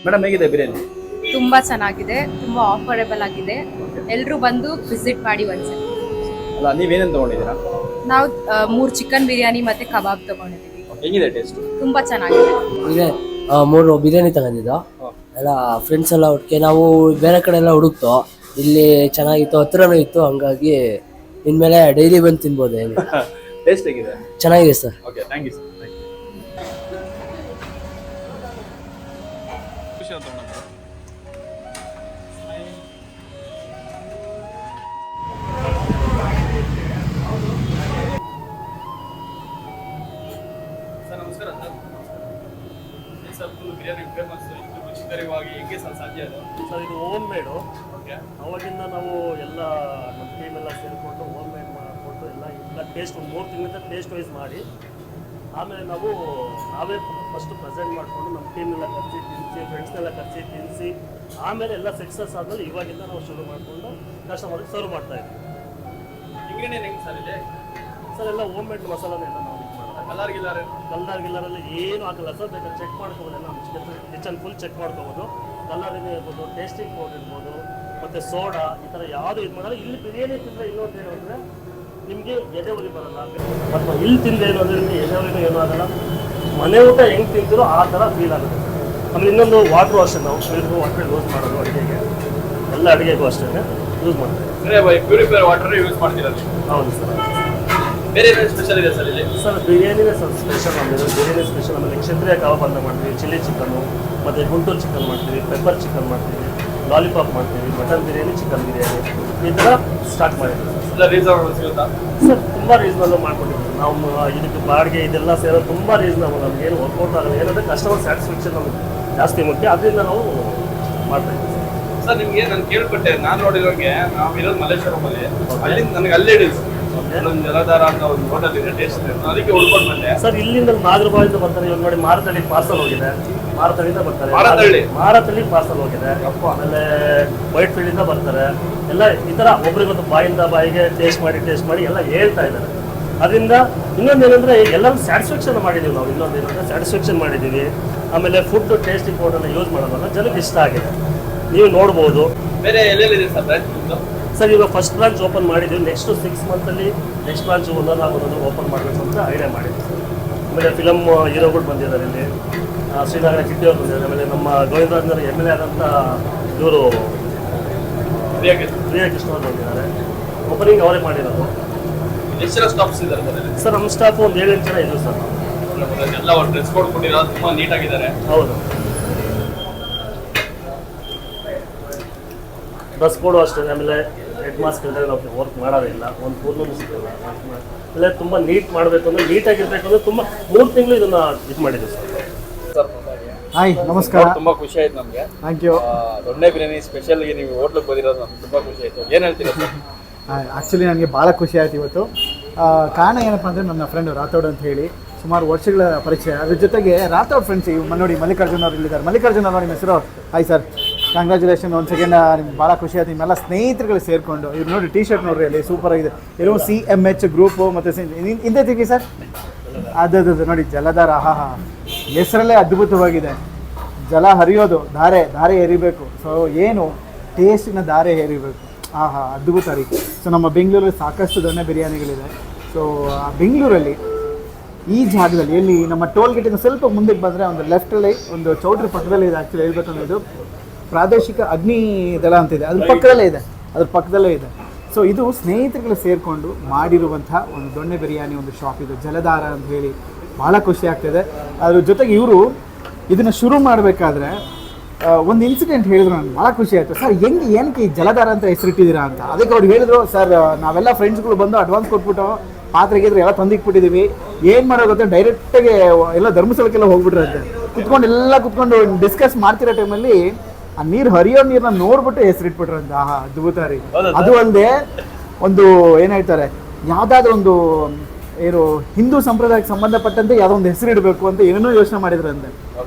Madam ಹೇಗಿದೆ ಬಿರಿಯಾನಿ? ತುಂಬಾ ಚೆನ್ನಾಗಿದೆ, ತುಂಬಾ ಆಫರ್ಡೇಬಲ್ ಆಗಿದೆ. ಎಲ್ಲರೂ ಬಂದು ವಿಸಿಟ್ ಮಾಡಿ ಒಂದ್ಸಲ. ಅಲ್ಲ ನೀವೇನೇನು ತೊಗೊಂಡಿದ್ದೀರಾ? ನಾವು 3 ಚಿಕನ್ ಬಿರಿಯಾನಿ ಮತ್ತೆ ಕಬಾಬ್ ತಗೊಂಡಿದ್ದೀವಿ. ಹೆಂಗಿದೆ ಟೇಸ್ಟ್? ತುಂಬಾ ಚೆನ್ನಾಗಿದೆ. ಇದೆ 3 ಬಿರಿಯಾನಿ ತಗೊಂಡಿದ್ದು ಎಲ್ಲ ಫ್ರೆಂಡ್ಸ್ ಎಲ್ಲ ಒಟ್ಟಿಗೆ. ನಾವು ಬೇರೆ ಕಡೆ ಎಲ್ಲ ಹುಡುಕ್ತೋ, ಇಲ್ಲಿ ಚೆನ್ನಾಗಿತ್ತು, ಹತ್ರನೂ ಇತ್ತು, ಹಂಗಾಗಿ ಇನ್ಮೇಲೆ ಡೈಲಿ ಬಂದು ತಿನ್ಬೋದು. ಹೇಳಿ ಟೇಸ್ಟ್ ಹೇಗಿದೆ? ಚೆನ್ನಾಗಿದೆ sir. Okay, thank you sir. Sir ನಮಸ್ಕಾರ sir. Sir full biryani famous, ಇಷ್ಟು ರುಚಿಕರವಾಗಿ ಹೆಂಗೆ ಸರ್ ಸಾಧ್ಯ ಅದು? ಸರ್ ಇದು ಹೋಮ್ ಮೇಡು. ಓಕೆ, ಅವಾಗಿಂದ ನಾವು ಎಲ್ಲ ನಮ್ಮ ಟೀಮೆಲ್ಲ ಸೇರಿಕೊಂಡು ಹೋಮ್ ಮೇಡ್ ಮಾಡಿಕೊಂಡು ಎಲ್ಲ ಟೇಸ್ಟ್ ಒಂದು 3 ತಿಂಗಳಿಂದ ಟೇಸ್ಟ್ ವೈಸ್ ಮಾಡಿ, ಆಮೇಲೆ ನಾವೇ ಫಸ್ಟು ಪ್ರೆಸೆಂಟ್ ಮಾಡಿಕೊಂಡು ನಮ್ಮ ಟೀಮ್ನೆಲ್ಲ ಕರೆಸಿ ತಿನ್ನಿಸಿ, ಫ್ರೆಂಡ್ಸ್ನೆಲ್ಲ ಕರೆಸಿ ತಿನ್ನಿಸಿ, ಆಮೇಲೆ ಎಲ್ಲ ಸಕ್ಸಸ್ ಆದಮೇಲೆ ಇವಾಗಿಂದ ನಾವು ಶುರು ಮಾಡಿಕೊಂಡು ಕಸ್ಟಮರ್ಗೆ ಸರ್ವ್ ಮಾಡ್ತಾಯಿದ್ವಿ. ಇಂಗ್ರೀಡಿಯಂಟ್ ಹೆಂಗೆ ಸರ್ ಇದೆ? ಸರ್ ಎಲ್ಲ ಹೋಮ್ ಮೇಡ್ ಮಸಾಲಾನೆಲ್ಲ ನಾವು ಇದು ಮಾಡೋದು. ಕಲ್ಲರ್ ಏನು ಹಾಕಲ್ಲ ಸರ್. ಬೇಕಾದ್ರೆ ಚೆಕ್ ಮಾಡ್ಕೋಬೋದು, ಎಲ್ಲ ಕಿಚನ್ ಫುಲ್ ಚೆಕ್ ಮಾಡ್ಕೋಬೋದು. ಕಲ್ಲರಿನೇ ಇರ್ಬೋದು, ಟೇಸ್ಟಿಂಗ್ ಪೌಡರ್ ಇರ್ಬೋದು, ಮತ್ತು ಸೋಡಾ, ಈ ಥರ ಯಾವುದು ಇದು ಮಾಡಲ್ಲ. ಇಲ್ಲಿ ಬಿರಿಯಾನಿ ತಿಂದರೆ ಇನ್ನೊಂದು ಏನು ಅಂದರೆ ನಿಮಗೆ ಎದೆ ಉರಿ ಬರಲ್ಲ. ಅಥವಾ ಇಲ್ಲಿ ತಿಂದರೆ ಏನು ಅಂದರೆ ನಿಮಗೆ ಎದೆ ಉರಿನೂ ಏನೂ ಆಗಲ್ಲ. ಮನೆ ಊಟ ಹೆಂಗೆ ತಿಂತೀರೋ ಆ ಥರ ಫೀಲ್ ಆಗುತ್ತೆ. ಆಮೇಲೆ ಇನ್ನೊಂದು ವಾಟ್ರು ಅಷ್ಟೇ, ನಾವು ಫಿಲ್ಟ್ರ್ ವಾಟರ್ ಯೂಸ್ ಮಾಡೋದು ಅಡುಗೆಗೆ, ಎಲ್ಲ ಅಡುಗೆಗೂ ಅಷ್ಟೇ ಯೂಸ್ ಮಾಡ್ತೀವಿ. ಪ್ಯೂರಿಫೈರ್ ವಾಟರ್ ಯೂಸ್ ಮಾಡ್ತೀರಾ? ಹೌದು ಸರ್. ಬೇರೆ ಏನೇನು ಸ್ಪೆಷಲ್ ಇದೆ ಸರ್ ಇಲ್ಲಿ? ಸರ್ ಬಿರಿಯಾನಿನೇ ಸರ್ ಸ್ಪೆಷಲ್. ನಮ್ಮದು ಬಿರಿಯಾನಿ ಸ್ಪೆಷಲ್. ಆಮೇಲೆ ಕ್ಷತ್ರಿಯ ಕಬಾಬ್ ಅಂತ ಮಾಡ್ತೀವಿ, ಚಿಲ್ಲಿ ಚಿಕನ್ನು, ಮತ್ತು ಗುಂಟೂರು ಚಿಕನ್ ಮಾಡ್ತೀವಿ, ಪೆಪ್ಪರ್ ಚಿಕನ್ ಮಾಡ್ತೀವಿ, ಲಾಲಿಪಾಪ್ ಮಾಡ್ತೀವಿ, ಮಟನ್ ಬಿರಿಯಾನಿ, ಚಿಕನ್ ಬಿರಿಯಾನಿ, ಈ ಥರ ಸ್ಟಾರ್ಟ್ ಮಾಡಿದ್ದೀವಿ ಎಲ್ಲ ರೀಸನಬಲ್ ಸಿಗುತ್ತಾ ಸರ್? ತುಂಬ ರೀಸನಬಲ್ ಮಾಡ್ಕೊಂಡಿದ್ದೀವಿ ನಾವು. ಇದಕ್ಕೆ ಬಾಡಿಗೆ ಇದೆಲ್ಲ ಸೇರೋದು ತುಂಬ ರೀಸನಬಲ್. ನಮ್ಗೆ ಏನು ವರ್ಕೌಟ್ ಆಗಲ್ಲ. ಏನಂದರೆ ಕಸ್ಟಮರ್ ಸ್ಯಾಟಿಸ್ಫ್ಯಾಕ್ಷನ್ ನಮಗೆ ಜಾಸ್ತಿ ಮುಖ್ಯ, ಅದರಿಂದ ನಾವು ಮಾಡ್ತಾಯಿದ್ದೀವಿ ಸರ್. ನಿಮಗೆ ನಾನು ಕೇಳ್ಪಟ್ಟೆ, ನಾನು ನೋಡಿರೋಂಗೆ ನಾವು ಇರೋದು ಮಲ್ಲೇಶ್ವರಮಲ್ಲಿ, ಅಲ್ಲಿಂದ ನನಗೆ ಅಲ್ಲೇ ಹಿಡಿದು ಒಂದು ಜಲಧಾರ ಅಂತ ಒಂದು ಹೋಟೆಲ್ ಇದೆ, ಟೇಸ್ಟ್ ಇದೆ, ಅದಕ್ಕೆ ಉಳ್ಕೊಂಡು ಬಂದೆ ಸರ್. ಇಲ್ಲಿಂದ ನಾಗರಬಾವಿಂದ ಬರ್ತಾರೆ. ಇವಾಗ ನೋಡಿ ಮಾರತಳ್ಳಿ ಪಾರ್ಸಲ್ ಹೋಗಿದೆ, ಮಾರತಳ್ಳಿಯಿಂದ ಬರ್ತಾರೆ. ಮಾರತಳ್ಳಿ ಪಾರ್ಸಲ್ ಹೋಗಿದೆ. ಆಮೇಲೆ ವೈಟ್ ಫೀಲ್ಡಿಂದ ಬರ್ತಾರೆ. ಎಲ್ಲ ಈ ಥರ ಒಬ್ರಿಗೊಂದು ಬಾಯಿಂದ ಬಾಯಿಗೆ ಟೇಸ್ಟ್ ಮಾಡಿ ಎಲ್ಲ ಹೇಳ್ತಾ ಇದ್ದಾರೆ. ಅದರಿಂದ ಇನ್ನೊಂದು ಏನಂದರೆ ಎಲ್ಲರೂ ಸ್ಯಾಟಿಸ್ಫ್ಯಾಕ್ಷನ್ ಮಾಡಿದ್ದೀವಿ ನಾವು. ಇನ್ನೊಂದು ಏನಂದರೆ ಸ್ಯಾಟಿಸ್ಫ್ಯಾಕ್ಷನ್ ಮಾಡಿದ್ದೀವಿ. ಆಮೇಲೆ ಫುಡ್ ಟೇಸ್ಟಿಂಗ್ ಪೌಡರ್ನ ಯೂಸ್ ಮಾಡೋದಲ್ಲ, ಜನಕ್ಕೆ ಇಷ್ಟ ಆಗಿದೆ. ನೀವು ನೋಡ್ಬೋದು. ಬೇರೆ ಎಲ್ಲೆಲ್ಲಿದೆ ಸರ್ ಬ್ರಾಂಚ್? ಸರ್ ಇವಾಗ ಫಸ್ಟ್ ಬ್ರಾಂಚ್ ಓಪನ್ ಮಾಡಿದ್ದೀವಿ. ನೆಕ್ಸ್ಟ್ 6 ಮಂತಲ್ಲಿ ನೆಕ್ಸ್ಟ್ ಬ್ರಾಂಚ್ ಒಂದೊಂದು ಓಪನ್ ಮಾಡಬೇಕು ಅಂತ ಐಡಿಯಾ ಮಾಡಿದ್ವಿ ಸರ್. ಆಮೇಲೆ ಫಿಲಮ್ ಹೀರೋಗಳು ಬಂದಿದ್ದಾರೆ ಇಲ್ಲಿ, ಶ್ರೀನಗರ ಕಿಟ್ಟಿ ಅವರು ಬಂದಿದ್ದಾರೆ. ಆಮೇಲೆ ನಮ್ಮ ಗೋವಿಂದರಾಜನಗರ MLA ಆದಂಥ ಇವರು ಪ್ರಿಯಾ ಕೃಷ್ಣ ಅವರು ಬಂದಿದ್ದಾರೆ. ಓಪನಿಂಗ್ ಅವರೇ ಮಾಡಿರೋದು. ಎಷ್ಟು ಸ್ಟಾಫ್ಸ್ ಇದ್ದಾರೆ ಸರ್? ನಮ್ಮ ಸ್ಟಾಫ್ ಒಂದು 7-8 ಜನ ಇದ್ದೀವಿ ಸರ್. ಎಲ್ಲ ಡ್ರೆಸ್ ಕೋಡ್ ಕೊಟ್ಟಿರೋ ತುಂಬ ನೀಟಾಗಿದ್ದಾರೆ. ಹೌದು, ಡ್ರೆಸ್ ಕೋಡು ಅಷ್ಟೇ. ಆಮೇಲೆ ಹೆಡ್ ಮಾಸ್ಕ್ ಇಲ್ಲದೆ ನಾವು ವರ್ಕ್ ಮಾಡೋದಿಲ್ಲ, ಒಂದು ಪೂರ್ಣನೂ ಸಿಗಲ್ಲ. ಆಮೇಲೆ ತುಂಬ ನೀಟ್ ಮಾಡಬೇಕು ಅಂದರೆ, ನೀಟಾಗಿರ್ಬೇಕು ಅಂದರೆ ತುಂಬ 3 ತಿಂಗಳು ಇದನ್ನು ಇದು ಮಾಡಿದ್ದೀವಿ ಸರ್. ಹಾಯ್, ನಮಸ್ಕಾರ. ತುಂಬಾ ಖುಷಿ ಆಯ್ತು ನಮಗೆ. Thank you. ದೊಣ್ಣೆ ಬಿರಿಯಾನಿ ಸ್ಪೆಷಲ್ಗೆ ನೀವು ಹೋಟ್ಲಿಗೆ ಬಂದಿರೋದು ನಮ್ಗೆ ತುಂಬಾ ಖುಷಿ ಆಯ್ತು. ಏನು ಹೇಳ್ತೀರಾ ಸರ್? ಆ್ಯಕ್ಚುಲಿ ನನಗೆ ಭಾಳ ಖುಷಿ ಆಯ್ತು ಇವತ್ತು. ಕಾರಣ ಏನಪ್ಪ ಅಂದರೆ ನನ್ನ ಫ್ರೆಂಡು ರಾಥೋಡ್ ಅಂತ ಹೇಳಿ, ಸುಮಾರು ವರ್ಷಗಳ ಪರಿಚಯ. ಅದ್ರ ಜೊತೆಗೆ ರಾಥೋಡ್ ಫ್ರೆಂಡ್ಸ್ ನೋಡಿ ಮಲ್ಲಿಕಾರ್ಜುನ್ ಅವರು ಇಲ್ಲಿದ್ದಾರೆ. ಮಲ್ಲಿಕಾರ್ಜುನ್ ಅವರು ನಿಮ್ಮ ಹೆಸರು? ಹಾಯ್ ಸರ್, ಕಂಗ್ರ್ಯಾಚುಲೇಷನ್ ಒಂದು ಸೆಕೆಂಡ್. ನಿಮ್ಗೆ ಭಾಳ ಖುಷಿ ಆಯ್ತು. ನಿಮ್ಮೆಲ್ಲ ಸ್ನೇಹಿತರುಗಳು ಸೇರಿಕೊಂಡು ಇವ್ರು ನೋಡಿ ಟೀ ಶರ್ಟ್ ನೋಡ್ರಿ, ಅಲ್ಲಿ ಸೂಪರ್ ಆಗಿದೆ. ಎಲ್ಲೋ CMH ಗ್ರೂಪು ಮತ್ತು ಹಿಂದೆ ತೆಗಿ ಸರ್. ಅದು ನೋಡಿ ಜಲಧಾರ, ಹೆಸರಲ್ಲೇ ಅದ್ಭುತವಾಗಿದೆ. ಜಲ ಹರಿಯೋದು, ಧಾರೆ ಎರಿಬೇಕು. ಸೊ ಏನು ಟೇಸ್ಟಿನ ಧಾರೆ ಎರಿಬೇಕು. ಅದ್ಭುತ ರೀ. ಸೊ ನಮ್ಮ ಬೆಂಗಳೂರಲ್ಲಿ ಸಾಕಷ್ಟು ದೊಣ್ಣೆ ಬಿರಿಯಾನಿಗಳಿದೆ. ಸೊ ಬೆಂಗಳೂರಲ್ಲಿ ಈ ಜಾಗದಲ್ಲಿ ಎಲ್ಲಿ ನಮ್ಮ ಟೋಲ್ ಗೇಟಿಂದ ಸ್ವಲ್ಪ ಮುಂದಕ್ಕೆ ಬಂದರೆ ಒಂದು ಲೆಫ್ಟಲ್ಲಿ ಒಂದು ಚೌಟ್ರಿ ಪಕ್ಕದಲ್ಲಿ ಇದೆ. ಆ್ಯಕ್ಚುಲಿ ಹೇಳ್ಬೇಕಂದ್ರೆ ಇದು ಪ್ರಾದೇಶಿಕ ಅಗ್ನಿ ದಳ ಅಂತಿದೆ, ಅದ್ರ ಪಕ್ಕದಲ್ಲೇ ಇದೆ. ಸೊ ಇದು ಸ್ನೇಹಿತರುಗಳು ಸೇರಿಕೊಂಡು ಮಾಡಿರುವಂಥ ಒಂದು ದೊಣ್ಣೆ ಬಿರಿಯಾನಿ ಒಂದು ಶಾಪ್ ಇದು, ಜಲಧಾರ ಅಂತ ಹೇಳಿ. ಭಾಳ ಖುಷಿ ಆಗ್ತಿದೆ. ಅದ್ರ ಜೊತೆಗೆ ಇವರು ಇದನ್ನು ಶುರು ಮಾಡಬೇಕಾದ್ರೆ ಒಂದು ಇನ್ಸಿಡೆಂಟ್ ಹೇಳಿದ್ರು, ನನಗೆ ಭಾಳ ಖುಷಿ ಆಯಿತು. ಸರ್ ಏನಕ್ಕೆ ಈ ಜಲಧಾರ ಅಂತ ಹೆಸರಿಟ್ಟಿದ್ದೀರಾ ಅಂತ. ಅದಕ್ಕೆ ಅವ್ರು ಹೇಳಿದ್ರು, ಸರ್ ನಾವೆಲ್ಲ ಫ್ರೆಂಡ್ಸ್ಗಳು ಬಂದು ಅಡ್ವಾನ್ಸ್ ಕೊಟ್ಬಿಟ್ಟು ಪಾತ್ರೆಗಿದ್ರೆ ಎಲ್ಲ ತಂದಿಕ್ಬಿಟ್ಟಿದ್ದೀವಿ, ಏನು ಮಾಡೋ ಗೊತ್ತಾ ಡೈರೆಕ್ಟಾಗಿ ಎಲ್ಲ ಧರ್ಮಸ್ಥಳಕ್ಕೆಲ್ಲ ಹೋಗ್ಬಿಟ್ರಂತೆ. ಕುತ್ಕೊಂಡು ಡಿಸ್ಕಸ್ ಮಾಡ್ತಿರೋ ಟೈಮಲ್ಲಿ ಆ ನೀರು ಹರಿಯೋ ನೀರನ್ನ ನೋಡ್ಬಿಟ್ಟು ಹೆಸರಿಟ್ಬಿಟ್ರಂತೆ. ಅದ್ಭುತ ರೀ. ಅದು ಅಲ್ಲದೆ ಒಂದು ಏನು ಹೇಳ್ತಾರೆ, ಯಾವುದಾದ್ರೂ ಒಂದು ಏನು ಹಿಂದೂ ಸಂಪ್ರದಾಯಕ್ಕೆ ಸಂಬಂಧಪಟ್ಟಂತೆ ಯಾವುದೋ ಒಂದು ಹೆಸರು ಇಡಬೇಕು ಅಂತ ಏನೇನೋ ಯೋಚನೆ ಮಾಡಿದ್ರಂತೆ.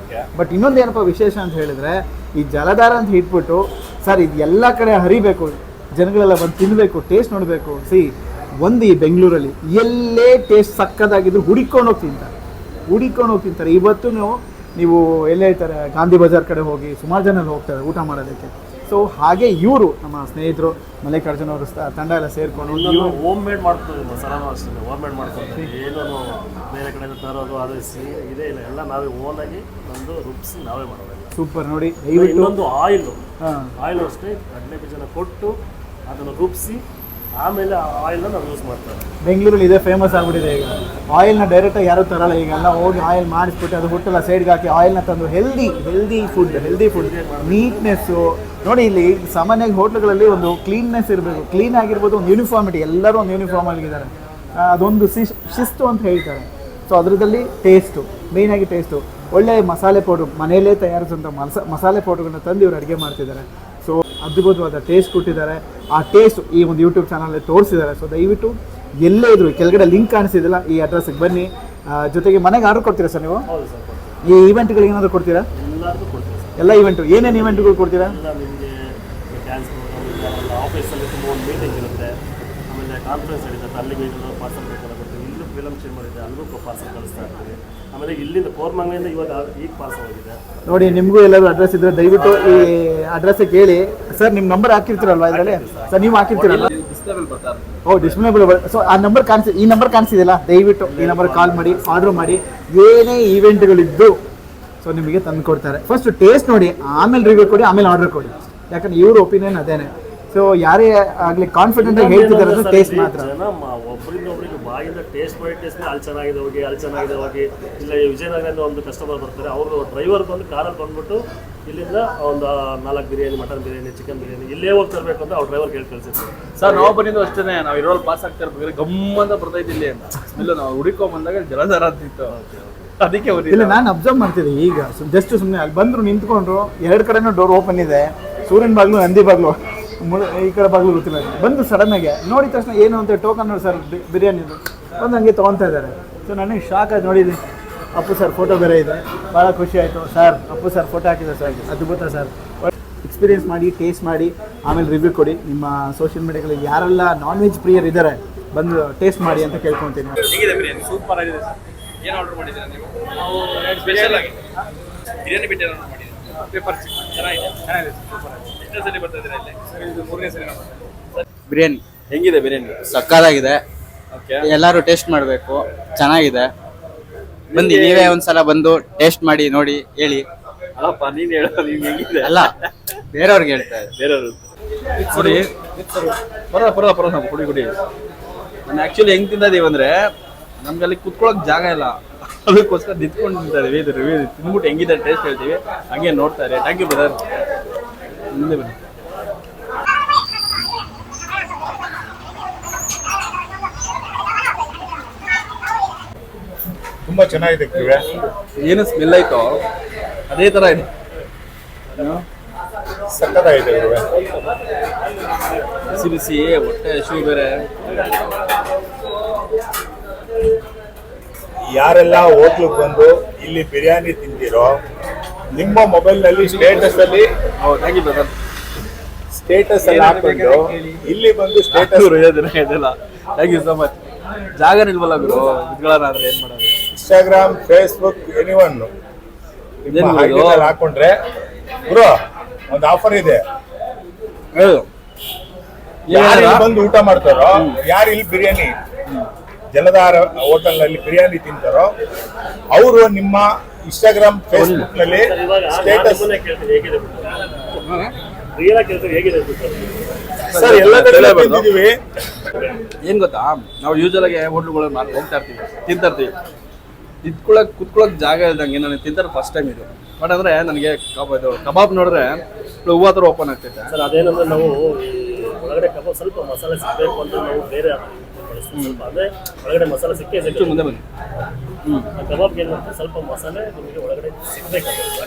ಬಟ್ ಇನ್ನೊಂದು ಏನಪ್ಪ ವಿಶೇಷ ಅಂತ ಹೇಳಿದ್ರೆ, ಈ ಜಲಧಾರ ಅಂತ ಇಟ್ಬಿಟ್ಟು ಸರ್ ಇದು ಎಲ್ಲ ಕಡೆ ಹರಿಬೇಕು, ಜನಗಳೆಲ್ಲ ಬಂದು ತಿನ್ನಬೇಕು, ಟೇಸ್ಟ್ ನೋಡಬೇಕು. ಒಂದು ಈ ಬೆಂಗಳೂರಲ್ಲಿ ಎಲ್ಲೇ ಟೇಸ್ಟ್ ಸಕ್ಕದಾಗಿದ್ರು ಹುಡಿಕೊಂಡು ಹೋಗಿ ತಿಂತಾರೆ. ಇವತ್ತು ನೀವು ಎಲ್ಲೇ ಹೇಳ್ತಾರೆ ಗಾಂಧಿ ಬಜಾರ್ ಕಡೆ ಹೋಗಿ ಸುಮಾರು ಜನ ಹೋಗ್ತಾರೆ ಊಟ ಮಾಡೋದಕ್ಕೆ. ಸೊ ಹಾಗೆ ಇವರು ನಮ್ಮ ಸ್ನೇಹಿತರು ಮಲ್ಲಿಕಾರ್ಜುನ್ ಅವರು ತಂಡ ಎಲ್ಲ ಸೇರಿಕೊಂಡು ಹೋಮ್ ಮೇಡ್ ಮಾಡ್ತೀವಿ, ಮಸಾಲಾನು ಅಷ್ಟೇ ಹೋಮ್ ಮೇಡ್ ಮಾಡ್ಕೊಳ್ತೀವಿ. ಏನೂ ಬೇರೆ ಕಡೆಯಿಂದ ತರೋದು ಅದು ಇದೇ ಇಲ್ಲ, ಎಲ್ಲ ನಾವೇ ಓನಾಗಿ ಒಂದು ರುಬ್ಸಿ ನಾವೇ ಮಾಡೋದು. ಸೂಪರ್ ನೋಡಿ. ಇನ್ನೊಂದು ಆಯಿಲ್ ಅಷ್ಟೇ ಕಡಲೆ ಬೀಜನ ಕೊಟ್ಟು ಅದನ್ನು ರುಬ್ಸಿ ಆಮೇಲೆ ಆ ಆಯಿಲ್ನ ನಾವು ಯೂಸ್ ಮಾಡ್ತಾರೆ. ಬೆಂಗಳೂರಲ್ಲಿ ಇದೇ ಫೇಮಸ್ ಆಗಿಬಿಟ್ಟಿದೆ ಈಗ. ಆಯಿಲ್ನ ಡೈರೆಕ್ಟಾಗಿ ಯಾರೂ ತರಲ್ಲ ಈಗೆಲ್ಲ, ಹೋಗಿ ಆಯಿಲ್ ಮಾಡಿಸ್ಬಿಟ್ಟು ಅದು ಹುಟ್ಟೆಲ್ಲ ಸೈಡ್ಗೆ ಹಾಕಿ ಆಯಿಲ್ನ ತಂದು ಹೆಲ್ದಿ ಫುಡ್ ನೀಟ್ನೆಸ್ಸು ನೋಡಿ. ಇಲ್ಲಿ ಸಾಮಾನ್ಯವಾಗಿ ಹೋಟ್ಲುಗಳಲ್ಲಿ ಒಂದು ಕ್ಲೀನ್ನೆಸ್ ಇರಬೇಕು, ಕ್ಲೀನ್ ಆಗಿರ್ಬೋದು, ಒಂದು ಯೂನಿಫಾರ್ಮಿಟಿ, ಎಲ್ಲರೂ ಒಂದು ಯೂನಿಫಾರ್ಮ್ ಆಗಿದ್ದಾರೆ, ಅದೊಂದು ಶಿಸ್ತು ಅಂತ ಹೇಳ್ತಾರೆ. ಸೊ ಅದರದಲ್ಲಿ ಟೇಸ್ಟು, ಮೇಯ್ನಾಗಿ ಟೇಸ್ಟು, ಒಳ್ಳೆಯ ಮಸಾಲೆ ಪೌಡ್ರು, ಮನೆಯಲ್ಲೇ ತಯಾರಿಸಿದಂಥ ಮಸಾಲೆ ಪೌಡ್ರುಗಳನ್ನ ತಂದು ಇವರು ಅಡುಗೆ ಮಾಡ್ತಿದ್ದಾರೆ. ಸೊ ಅದ್ಭುತವಾದ ಟೇಸ್ಟ್ ಕೊಟ್ಟಿದ್ದಾರೆ. ಆ ಟೇಸ್ಟ್ ಈ ಒಂದು ಯೂಟ್ಯೂಬ್ ಚಾನಲಲ್ಲಿ ತೋರಿಸಿದ್ದಾರೆ. ಸೊ ದಯವಿಟ್ಟು ಎಲ್ಲೇ ಇದ್ರು ಕೆಳಗಡೆ ಲಿಂಕ್ ಕಾಣಿಸಿದಿಲ್ಲ, ಈ ಅಡ್ರೆಸ್ಗೆ ಬನ್ನಿ. ಜೊತೆಗೆ ಮನೆಗೆ ಆರ್ಡರ್ ಕೊಡ್ತೀರಾ ಸರ್ ನೀವು? ಈ ಈವೆಂಟ್ಗಳಿಗೆ ಏನಾದರೂ ಕೊಡ್ತೀರಾ? ಎಲ್ಲ ಈವೆಂಟು ಏನೇನು ಈವೆಂಟ್ಗಳು ಕೊಡ್ತೀರಾ? ನಿಮಗೆ ಡ್ಯಾನ್ಸ್ ಆಫೀಸಲ್ಲಿ ತುಂಬ ಒಂದು ಮೀಟಿಂಗ್ ಇರುತ್ತೆ, ಆಮೇಲೆ ಕಾನ್ಫರೆನ್ಸ್ ನಡೀತದೆ, ಅಲ್ಲಿಗೆ ಪಾರ್ಸಲ್ ಬೇಕಾದ್ರೆ ಕೊಡ್ತೀವಿ. ಇಲ್ಲೂ ಫಿಲಮ್ ಚೇಂಜ್ ಮಾಡಿದೆ, ಅಲ್ಲಿಗೂ ಪಾರ್ಸಲ್ ಕಳಿಸ್ತಾ ಇರ್ತೀವಿ. ಆಮೇಲೆ ಇಲ್ಲಿಂದ ಕೋರ್ಮಂಗ್ಲಿಂದ ಇವಾಗ ಈಗ ಪಾರ್ಸಲ್ ಹೋಗಿದೆ. ನೋಡಿ, ನಿಮಗೂ ಎಲ್ಲರೂ ಅಡ್ರೆಸ್ ಇದ್ರೆ ದಯವಿಟ್ಟು ಈ ಅಡ್ರೆಸ್ಸಿಗೆ ಕೇಳಿ. ಸರ್ ನಿಮ್ಮ ನಂಬರ್ ಹಾಕಿರ್ತೀರಲ್ವಾ ಇದರಲ್ಲಿ? ಸರ್ ನೀವು ಹಾಕಿರ್ತೀರಲ್ಲ? ಡಿಸ್ಪ್ಲೇಬಲ್. ಸೊ ಆ ನಂಬರ್ ಈ ನಂಬರ್ ಕಾಣಿಸಿದಿಲ್ಲ, ದಯವಿಟ್ಟು ಈ ನಂಬರ್ ಕಾಲ್ ಮಾಡಿ, ಆರ್ಡರ್ ಮಾಡಿ. ಏನೇ ಈವೆಂಟ್ಗಳಿದ್ದು ಸೊ ನಿಮಗೆ ತಂದು ಕೊಡ್ತಾರೆ. ಫಸ್ಟ್ ಟೇಸ್ಟ್ ನೋಡಿ, ಆಮೇಲೆ ರಿವ್ಯೂ ಕೊಡಿ, ಆಮೇಲೆ ಆರ್ಡರ್ ಕೊಡಿ. ಯಾಕಂದ್ರೆ ಇವ್ರ ಒಪಿನಿಯನ್ ಅದೇನೆ. ಸೊ ಯಾರೇ ಆಗಲಿ ಕಾನ್ಫಿಡೆಂಟ್ ಆಗಿ ಹೇಳ್ತಿದ್ದಾರೆ ಟೇಸ್ಟ್ ಮಾತ್ರ. ಜನ ಒಬ್ಬರಿಂದ ಒಬ್ಬರಿಗೆ ಬಾಯಿಂದ ಟೇಸ್ಟ್ ಮಾಡಿ ಅಲ್ಲಿ ಚೆನ್ನಾಗಿದೆ ಹೋಗಿ ಇಲ್ಲ ವಿಜಯನಗರದಿಂದ ಒಂದು ಕಸ್ಟಮರ್ ಬರ್ತಾರೆ, ಅವರು ಡ್ರೈವರ್ ಬಂದು ಕಾರಲ್ಲಿ ಬಂದ್ಬಿಟ್ಟು ಇಲ್ಲಿಂದ ಒಂದು 4 ಬಿರಿಯಾನಿ, ಮಟನ್ ಬಿರಿಯಾನಿ, ಚಿಕನ್ ಬಿರಿಯಾನಿ ಇಲ್ಲೇ ಹೋಗಿ ತರಬೇಕು ಅಂತ ಅವ್ರು ಡ್ರೈವರ್ ಕೇಳ್ಕೊಳ್ಸಿದ್ರು. ಸರ್ ನಾವು ಬಂದಿದ್ದು ಅಷ್ಟೇ, ನಾವು ಇರೋಲ್ಲಿ ಪಾಸ್ ಆಗ್ತಾ ಇರ್ಬೇಕಾದ್ರೆ ಗಮ್ಮಂತ ಬರ್ತೈತಿ ಇಲ್ಲಿ ಅಂತ. ಇಲ್ಲ ನಾವು ಹುಡುಕೊಂಡ್ ಬಂದಾಗ ಜಲಧಾರ ಅಂತಿತ್ತು, ಅದಕ್ಕೆ ಇಲ್ಲ ನಾನು ಅಬ್ಸರ್ವ್ ಮಾಡ್ತಿದ್ದೆ. ಈಗ ಜಸ್ಟ್ ಸುಮ್ಮನೆ ಅಲ್ಲಿ ಬಂದ್ರು, ನಿಂತ್ಕೊಂಡ್ರು, 2 ಕಡೆನೂ ಡೋರ್ ಓಪನ್ ಇದೆ, ಸೂರ್ಯನ ಬಾಗ್ಲು, ನಂದಿ ಬಾಗ್ಲು, ಈ ಕಡೆ ಬಾಗ್ಲು ಗೊತ್ತಿಲ್ಲ. ಬಂದು ಸಡನ್ನಾಗಿ ನೋಡಿದ ತಕ್ಷಣ ಏನು ಅಂತ ಟೋಕನ್ ನೋಡಿ ಸರ್ ಬಿರಿಯಾನಿದು ಬಂದು ಹಂಗೆ ತೊಗೊತಾ ಇದ್ದಾರೆ. ಸೊ ನನಗೆ ಶಾಕ್ ಆಗಿ ನೋಡಿದ್ವಿ. ಅಪ್ಪು ಸರ್ ಫೋಟೋ ಬೇರೆ ಇದೆ, ಭಾಳ ಖುಷಿ ಆಯಿತು. ಸರ್ ಅಪ್ಪು ಸರ್ ಫೋಟೋ ಹಾಕಿದೆ ಸರ್, ಅದ್ಭುತ ಸರ್. ಎಕ್ಸ್ಪೀರಿಯನ್ಸ್ ಮಾಡಿ, ಟೇಸ್ಟ್ ಮಾಡಿ, ಆಮೇಲೆ ರಿವ್ಯೂ ಕೊಡಿ. ನಿಮ್ಮ ಸೋಷಿಯಲ್ ಮೀಡಿಯಾಗಳಲ್ಲಿ ಯಾರೆಲ್ಲ ನಾನ್ ವೆಜ್ ಪ್ರಿಯರ್ ಇದ್ದಾರೆ ಬಂದು ಟೇಸ್ಟ್ ಮಾಡಿ ಅಂತ ಕೇಳ್ಕೊತೀನಿ. ಹೇಗಿದೆ ಬಿರಿಯಾನಿ? ಸೂಪರ್ ಆಗಿದೆ ಸರ್. ಏನು ಆರ್ಡರ್ ಮಾಡಿದ್ದೀರಾ ನೀವು? ನಾವು ಸ್ಪೆಷಲ್ ಆಗಿ ಬಿರಿಯಾನಿ ಬಿಟ್ಟು ಆರ್ಡರ್ ಮಾಡಿದ್ದೀವಿ. ಪೇಪರ್ ಚಿಕನ್ ಚೆನ್ನಾಗಿದೆ ಸೂಪರ್ ಆಗಿದೆ. ಎಷ್ಟನೇ ಸರಿ ಬರ್ತಾ ಇದ್ದೀರಾ ಇಲ್ಲಿ? ಇದು 3ನೇ ಸರಿ ಸರ್. ಬಿರಿಯಾನಿ ಹೆಂಗಿದೆ ಬಿರಿಯಾನಿ? ಸಕ್ಕತ್ತಾಗಿದೆ, ಓಕೆ, ಎಲ್ಲರೂ ಟೇಸ್ಟ್ ಮಾಡಬೇಕು, ಚೆನ್ನಾಗಿದೆ. ಬನ್ನಿ, ನೀವೇ ಒಂದ್ಸಲ ಬಂದು ಟೇಸ್ಟ್ ಮಾಡಿ ನೋಡಿ, ಹೇಳಿ. ಅಲ್ಲಪ್ಪ ನೀನು ಹೇಳೋದು ನಿಮ್ಗೆ ಹೆಂಗಿದೆ? ಅಲ್ಲ, ಬೇರೆಯವ್ರಿಗೆ ಹೇಳ್ತಾ ಇದೆ. ಬೇರೆಯವರು ನೋಡಿ ಪರ ನಾವು ಕುಡಿ ನಾನು ಆ್ಯಕ್ಚುಲಿ ಹೆಂಗೆ ತಿಂದಿದ್ದೀವಿ ಅಂದರೆ ನಮ್ಗೆ ಅಲ್ಲಿ ಕುತ್ಕೊಳ್ಳೋಕೆ ಜಾಗ ಇಲ್ಲ, ಅದಕ್ಕೋಸ್ಕರ ನಿಂತ್ಕೊಂಡು ತಿಂತಾ ಇದೀವಿ. ಇದು ರಿವ್ಯೂ ತಿಂದ್ಬಿಟ್ಟು ಹೆಂಗಿದೆ ಟೇಸ್ಟ್ ಹೇಳ್ತೀವಿ, ಹಂಗೆ ನೋಡ್ತಾ ಇರಿ. Thank you brother. ಮುಂದೆ ಬನ್ನಿ. ತುಂಬಾ ಚೆನ್ನಾಗಿದೆ. ಏನು ಸ್ಮೆಲ್ ಆಯ್ತೋ ಅದೇ ಥರ ಇದೆ, ಸಕ್ಕತ್ತಾಗಿದೆ. ಬಿಸಿ ಬಿಸಿ ಹೊಟ್ಟೆ ಹಸಿವು ಬೇರೆ. ಯಾರೆಲ್ಲ ಹೋಟ್ಲಿಗೆ ಬಂದು ಇಲ್ಲಿ ಬಿರಿಯಾನಿ ತಿಂದಿರೋ, ನಿಮ್ಮ ಮೊಬೈಲ್ನಲ್ಲಿ ಸ್ಟೇಟಸ್ ಅಲ್ಲಿ ಥ್ಯಾಂಕ್ ಯು ಬ್ರದರ್. ಸ್ಟೇಟಸ್ ಅಲ್ಲಿ ಹಾಕೊಂಡು ಇಲ್ಲಿ ಬಂದು ಸ್ಟೇಟಸ್ ಇದೆಲ್ಲ ಥ್ಯಾಂಕ್ ಯು ಸೊ ಮಚ್. ಜಾಗ ನಿಲ್ವಲ್ಲ ಗುರು, ಇದ್ಗಳನ್ನ ಆದ್ರೆ ಏನ್ ಮಾಡೋದು? ಇನ್ಸ್ಟಾಗ್ರಾಮ್, ಫೇಸ್ಬುಕ್, ಎನಿವನ್ ಹಾಕೊಂಡ್ರೆ ಗುರು ಒಂದು ಆಫರ್ ಇದೆ. ಯಾರು ಬಂದು ಊಟ ಮಾಡ್ತಾರೋ, ಯಾರು ಇಲ್ಲಿ ಬಿರಿಯಾನಿ ಜಲಧಾರ ಹೋಟೆಲ್ ನಲ್ಲಿ ಬಿರಿಯಾನಿ ತಿಂತಾರೋ ಅವರು ನಿಮ್ಮ ಇನ್ಸ್ಟಾಗ್ರಾಮ್, ಫೇಸ್ಬುಕ್ ನಲ್ಲಿ ಸ್ಟೇಟಸ್ ಸರ್ ಎಲ್ಲ ತಿಂದಿದ್ದೀವಿ. ಏನ್ ಗೊತ್ತಾ, ನಾವು ಯೂಶಲ್ ಆಗಿ ಹೋಟ್ಲುಗಳು ಹೋಗ್ತಾ ಇರ್ತೀವಿ, ತಿಂತಾ ಇರ್ತೀವಿ. ಕುತ್ಕೊಳಕ್ ಜಾಗ ಇಲ್ದಂಗೆ ನಾನು ತಿಂತಾರೆ ಫಸ್ಟ್ ಟೈಮ್ ಇದು. ಬಟ್ ಅಂದ್ರೆ ನನಗೆ ಕಬಾಬ್ ನೋಡಿದ್ರೆ ಹೂವು ಹತ್ರ ಓಪನ್ ಆಗ್ತೈತೆ ಸರ್. ಅದೇನಂದ್ರೆ ನಾವು ಒಳಗಡೆ ಕಬಾಬ್ ಸ್ವಲ್ಪ ಮಸಾಲೆ ಸಿಗಬೇಕು ಅಂತ ನಾವು ಬೇರೆ ಸ್ವಲ್ಪ ಅಂದರೆ ಒಳಗಡೆ ಮಸಾಲೆ ಸಿಕ್ಕೇ ಮುಂದೆ ಬನ್ನಿ. ಕಬಾಬ್ಗೆ ಏನು ಮಾಡ್ತೀವಿ, ಸ್ವಲ್ಪ ಮಸಾಲೆ ನಿಮಗೆ ಒಳಗಡೆ ಸಿಗ್ಬೇಕಾಗುತ್ತೆ,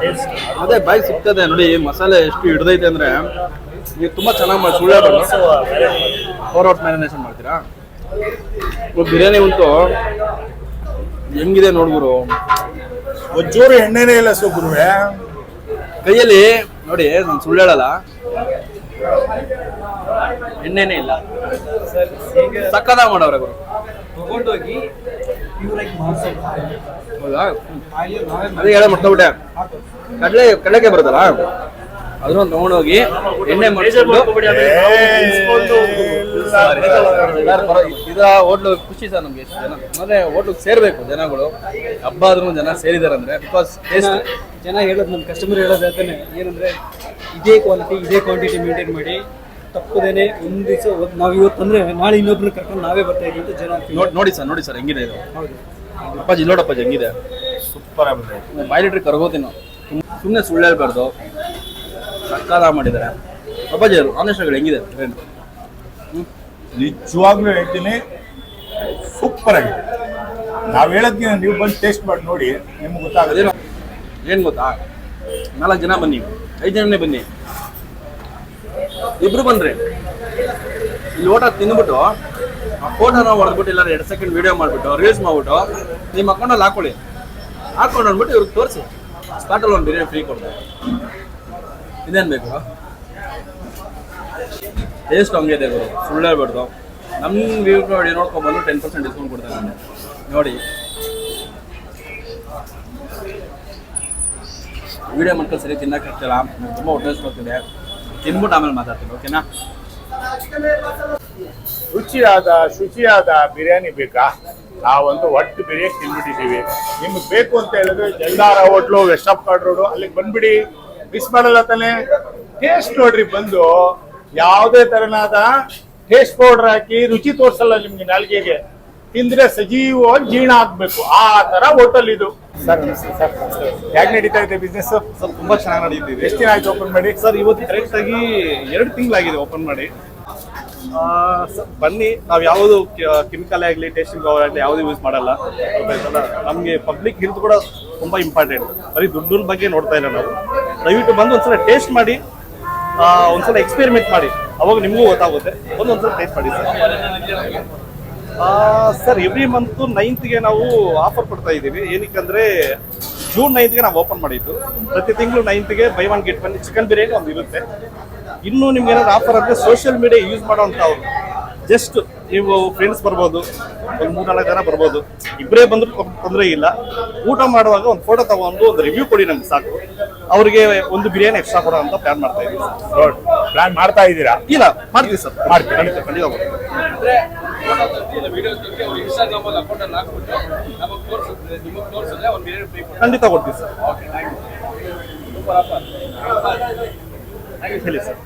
ಟೇಸ್ಟ್ ಅದೇ ಬಾಯಿ ಸಿಗ್ತದೆ ನೋಡಿ. ಮಸಾಲೆ ಎಷ್ಟು ಹಿಡ್ದೈತೆ ಅಂದ್ರೆ ನೀವು ತುಂಬಾ ಚೆನ್ನಾಗಿ ಮಾಡಿ ಸುಳ್ಳು 4 hours ಮ್ಯಾರಿನೇಷನ್ ಮಾಡ್ತೀರಾ. ಬಿರಿಯಾನಿ ಉಂಟು ಹೆಂಗಿದೆ ನೋಡ್ಗುರು, ಒಂಚೂರು ಎಣ್ಣೆನೇ ಇಲ್ಲ ಸುಗುರುವೆ ಕೈಯಲ್ಲಿ ನೋಡಿ. ನಾನು ಸುಳ್ಳು ಹೇಳಲ್ಲ, ಎಣ್ಣೆನೇ ಇಲ್ಲ, ಸಕ್ಕದಾಗ ಮಾಡವ್ರೆ ಗುರು. ತಗೊಂಡೋಗಿ ಇವ್ರಾಗಿ ಹೌದಾ ಅದೇ ಹೇಳ ಮರ್ತೋಗ್ಬಿಟ್ಟೆ ಕಡಲೆಕಾಯಿ ಬರುತ್ತಲ್ಲ ಅದನ್ನ ತಗೊಂಡೋಗಿ ಎಣ್ಣೆ ಮಾಡಿಸ್ಕೊಂಡು ಇದ ಹೋಟ್ಲು ಖುಷಿ ಸರ್ ನಮ್ಗೆ ಎಷ್ಟು ಜನ ಅಂದ್ರೆ ಹೋಟ್ಲಿಗೆ ಸೇರ್ಬೇಕು ಜನಗಳು ಹಬ್ಬ ಆದ್ರೂ ಜನ ಸೇರಿದಾರೆ ಅಂದ್ರೆ ಬಿಕಾಸ್ ಟೇಸ್ಟ್ ಜನ ಹೇಳೋದು ನಮ್ಮ ಕಸ್ಟಮರ್ ಹೇಳೋದು ಹೇಳ್ತಾನೆ ಏನಂದ್ರೆ ಇದೇ ಕ್ವಾಲಿಟಿ ಇದೇ ಕ್ವಾಂಟಿಟಿ ಮೇಂಟೈನ್ ಮಾಡಿ ತಪ್ಪದೇನೆ ಒಂದು ದಿವಸ ನಾವು ಇವತ್ತು ಅಂದ್ರೆ ನಾಳೆ ಇನ್ನೊಬ್ರು ಕರ್ಕೊಂಡು ನಾವೇ ಬರ್ತಾ ಇದೀವಿ ಅಂತ ಜನ ನೋಡಿ ಸರ್ ಹೆಂಗಿದೆ ಇದು ಹೌದು ಅಪ್ಪಾಜಿ ನೋಡಪ್ಪಾಜಿ ಹೆಂಗಿದೆ ಸೂಪರ್ ಆಗಿದೆ. ಬಾಯ್ಲಿಟ್ರಿ ಕರ್ಗೋತೀನಿ ನಾವು ಸುಮ್ಮನೆ ಸುಳ್ಳು ಹೇಳ್ಬಾರ್ದು ಸಕ್ಕಾದ ಮಾಡಿದ್ದಾರೆ ಅಪ್ಪಾಜಿ ಆನೆಸ್ಟ್ಗಳು ಹೆಂಗಿದೆ ಟ್ರೈನ್ ನಿಜವಾಗ್ಲೂ ಹೇಳ್ತೀನಿ ಸೂಪರ್ ಆಗಿದೆ. ನಾವ್ ಹೇಳೋದ್ಕಿಂತ ನೀವು ಬಂದು ಟೇಸ್ಟ್ ಮಾಡಿ ನೋಡಿ ನಿಮ್ಗೆ ಗೊತ್ತಾಗುತ್ತೆ. ಅದೇನು ಏನು ಗೊತ್ತಾ 4 ಜನ ಬನ್ನಿ 5 ಜನನೇ ಬನ್ನಿ ಇಬ್ರು ಬಂದ್ರಿ ಇಲ್ಲಿ ಊಟ ತಿಂದ್ಬಿಟ್ಟು ಆ ಫೋಟೋನ ಹೊಡೆದ್ಬಿಟ್ಟು ಎಲ್ಲರೂ 2 ಸೆಕೆಂಡ್ ವಿಡಿಯೋ ಮಾಡಿಬಿಟ್ಟು ರೀಲ್ಸ್ ಮಾಡ್ಬಿಟ್ಟು ನಿಮ್ಮ ಅಕೌಂಟಲ್ಲಿ ಹಾಕೊಂಡು ಅಂದ್ಬಿಟ್ಟು ಇವ್ರಿಗೆ ತೋರಿಸಿ ಸ್ಪಾಟಲ್ಲಿ ಒಂದು ಬಿರಿಯಾನಿ ಫ್ರೀ ಕೊಡ್ತಾರೆ. ಇದೇನು ಬೇಕು ಟೇಸ್ಟ್ ಹಂಗೆ ಇದೆ ಗುರು ಸುಳ್ಳು ಹೇಳ್ಬಾರ್ದು. ನಮ್ಮ ವ್ಯೂ ನೋಡಿ ನೋಡ್ಕೊಂಡ್ಬಂದು 10% ಡಿಸ್ಕೌಂಟ್ ಕೊಡ್ತಾರೆ ನೋಡಿ. ವಿಡಿಯೋ ಮಾಡ್ಕೊಂಡು ಸರಿ ತಿನ್ನಕ್ಕೆ ಆಗ್ತಿಲ್ಲ, ತುಂಬ ಹೊಟ್ಟೆ ಹೋಗ್ತಿದೆ, ತಿನ್ಬಿಟ್ಟು ಆಮೇಲೆ ಮಾತಾಡ್ತೀನಿ ಓಕೆನಾ. ಶುಚಿಯಾದ ಬಿರಿಯಾನಿ ಬೇಕಾ? ನಾವಂತೂ ಒಟ್ಟು ಬಿರಿಯಾನಿ ತಿನ್ಬಿಟ್ಟಿದ್ದೀವಿ. ನಿಮ್ಗೆ ಬೇಕು ಅಂತ ಹೇಳಿದ್ರೆ ಜಲ್ದಾರ hotel west of chord road ಅಲ್ಲಿಗೆ ಬಂದ್ಬಿಡಿ, ಮಿಸ್ ಮಾಡಲ್ಲ ತಾನೆ. ಟೇಸ್ಟ್ ನೋಡ್ರಿ, ಬಂದು ಯಾವುದೇ ತರನಾದ ಟೇಸ್ಟ್ ಪೌಡರ್ ಹಾಕಿ ರುಚಿ ತೋರಿಸಲ್ಲ ನಿಮ್ಗೆ ನಾಲ್ಗೆಗೆ. ತಿಂದ್ರೆ ಸಜೀವವಾಗಿ ಜೀರ್ಣ ಆಗ್ಬೇಕು ಆ ತರ ಹೋಟೆಲ್ ಇದು. ಸರ್ ನಮಸ್ತೆ ಸರ್. ಹೇಗೆ ನಡೀತಾ ಇದೆ ಬಿಸ್ನೆಸ್? ಸರ್ ತುಂಬಾ ಚೆನ್ನಾಗಿ ನಡೀತಿದೆ. ಎಷ್ಟು ದಿನ ಆಯ್ತು ಓಪನ್ ಮಾಡಿ? ಸರ್ ಇವತ್ತು ಕರೆಕ್ಟ್ ಆಗಿ 2 ತಿಂಗಳಾಗಿದೆ ಓಪನ್ ಮಾಡಿ. ಸರ್ ಬನ್ನಿ, ನಾವು ಯಾವುದು ಕೆಮಿಕಲ್ ಆಗಲಿ ಟೇಸ್ಟಿಂಗ್ ಪವರ್ ಆಗಲಿ ಯಾವುದು ಯೂಸ್ ಮಾಡಲ್ಲ. ಗೊತ್ತಾಯ್ತಲ್ಲ, ನಮಗೆ ಪಬ್ಲಿಕ್ ಹೆಲ್ತ್ ಕೂಡ ತುಂಬಾ ಇಂಪಾರ್ಟೆಂಟ್. ಬರೀ ದುಡ್ಡಿನ ಬಗ್ಗೆ ನೋಡ್ತಾ ಇಲ್ಲ ನಾವು. ದಯವಿಟ್ಟು ಬಂದು ಒಂದ್ಸಲ ಟೇಸ್ಟ್ ಮಾಡಿ, ಒಂದ್ಸಲ ಎಕ್ಸ್ಪೆರಿಮೆಂಟ್ ಮಾಡಿ, ಅವಾಗ ನಿಮಗೂ ಗೊತ್ತಾಗುತ್ತೆ. ಒಂದ್ಸಲ ಟೇಸ್ಟ್ ಮಾಡಿ sir. Sir every month 9th ನಾವು ಆಫರ್ ಕೊಡ್ತಾ ಇದ್ದೀವಿ. ಏನಕ್ಕಂದ್ರೆ June 9th ನಾವು ಓಪನ್ ಮಾಡಿದ್ದು. ಪ್ರತಿ ತಿಂಗಳು 9th by 1 get 1 chicken biryani ಒಂದು ಇರುತ್ತೆ. ಇನ್ನು ನಿಮ್ಗೆ ಏನಾದ್ರು ಆಫರ್ ಅಂದರೆ ಸೋಷಿಯಲ್ ಮೀಡಿಯಾ ಯೂಸ್ ಮಾಡೋವಂಥವ್ರು ಜಸ್ಟ್ ನೀವು ಫ್ರೆಂಡ್ಸ್ ಬರ್ಬೋದು, ಒಂದು 3-4 ಜನ ಬರ್ಬೋದು, ಇಬ್ಬರೇ ಬಂದರೂ ತೊಂದರೆ ಇಲ್ಲ. ಊಟ ಮಾಡುವಾಗ ಒಂದು ಫೋಟೋ ತಗೊಂಡು ಒಂದು ರಿವ್ಯೂ ಕೊಡಿ, ನಮ್ಗೆ ಸಾಕು. ಅವ್ರಿಗೆ ಒಂದು ಬಿರಿಯಾನಿ ಎಕ್ಸ್ಟ್ರಾ ಕೊಡೋ ಅಂತ ಪ್ಲಾನ್ ಮಾಡ್ತಾ ಇದ್ದೀವಿ ಸರ್. ಪ್ಲಾನ್ ಮಾಡ್ತಾ ಇದ್ದೀರಾ? ಇಲ್ಲ, ಮಾಡ್ತೀವಿ ಸರ್, ಮಾಡ್ತೀವಿ, ಖಂಡಿತ ಖಂಡಿತ ಕೊಡ್ತೀವಿ ಸರ್. ಹೇಳಿ ಸರ್.